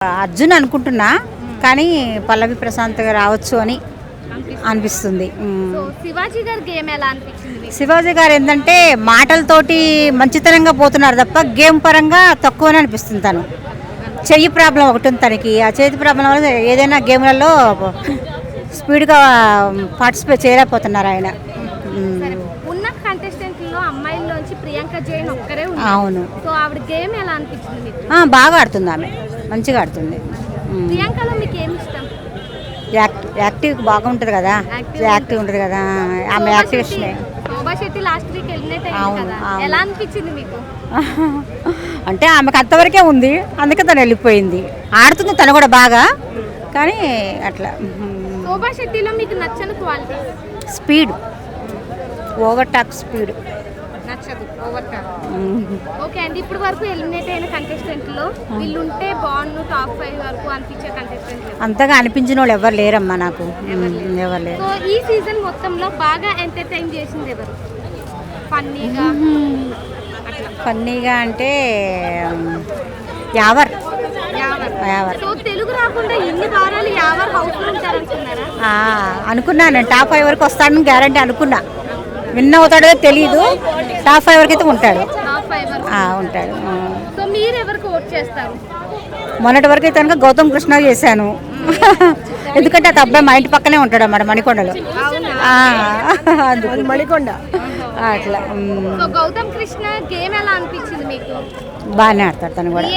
అర్జున్ అనుకుంటున్నా, కానీ పల్లవి ప్రశాంత్ రావచ్చు అని అనిపిస్తుంది. శివాజీ గారి గేమ్ ఎలా అనిపించింది? శివాజీ గారు ఏంటంటే మాటలతోటి మంచితనంగా పోతున్నారు తప్ప గేమ్ పరంగా తక్కువనే అనిపిస్తుంది. తను చెయ్యి ప్రాబ్లం ఒకటి ఉంది తనకి. ఆ చేతి ప్రాబ్లం వల్ల ఏదైనా గేమ్లలో స్పీడ్గా పార్టిసిపేట్ చేయలేకపోతున్నారు ఆయన. ఉన్న కంటెస్టెంట్లో అమ్మాయిల్లోంచి ప్రియాంక జైన్ ఒక్కరే ఉన్నారు. అవును. సో ఆవిడ గేమ్ ఎలా అనిపించింది మీకు? బాగా ఆడుతుంది, ఆమె మంచిగా ఆడుతుంది. ప్రియాంకలో మీకు ఏమి ఇష్టం? యాక్టివ్ బాగా ఉంటుంది కదా, యాక్టివ్ ఉంటుంది కదా, ఆమె activation. Shobha Shetty last week eliminate అయింది కదా, ఎలా అనిపించింది మీకు? అంటే ఆమెకు అంతవరకే ఉంది, అందుకే తను వెళ్ళిపోయింది. ఆడుతుంది తను కూడా బాగా, కానీ అట్లా. శోభా శెట్టిలో మీకు నచ్చని క్వాలిటీ? స్పీడ్, ఓవర్టాక్ స్పీడ్ నచ్చదు. ఓవర్టాక్. ఓకే అండి, ఇప్పుడు వరకు ఎలిమినేట్ అయిన కంటెస్టెంట్లో వీళ్ళు ఉంటే బాగుండు టాప్ 5 వరకు అనిపించే కంటెస్టెంట్ అంతగా అనిపించిన వాళ్ళు ఎవరు లేరమ్మా నాకు, ఎవరు లేరు. సో ఈ సీజన్ మొత్తంలో బాగా ఎంటర్టైన్ చేసింది ఎవరు? ఫన్నీగా అంటే యావర్. సో తెలుగు రాకుండా ఇన్ని వారాలు యావర్ హౌస్లో ఉంటారనుకున్నారా? అనుకున్నాను, టాప్ 5 వరకు వస్తాడని గ్యారంటీ అనుకున్నా. విన్ అవుతాడో తెలీదు, టాప్ 5 వరకు అయితే ఉంటాడు. ఉంటాడు. సో మీరు ఎవరికి ఓట్ చేస్తారు? మొన్నటి వరకు అయితే కనుక గౌతమ్ కృష్ణ చేశాను. ఎందుకంటే ఆ అబ్బాయి మా ఇంటి పక్కనే ఉంటాడు అన్నమాట, మణికొండలో. మణికొండ అట్లా. గౌతమ్ కృష్ణ గేమ్ ఎలా అనిపించింది మీకు? బాగానే ఆడతాడు తను కూడా.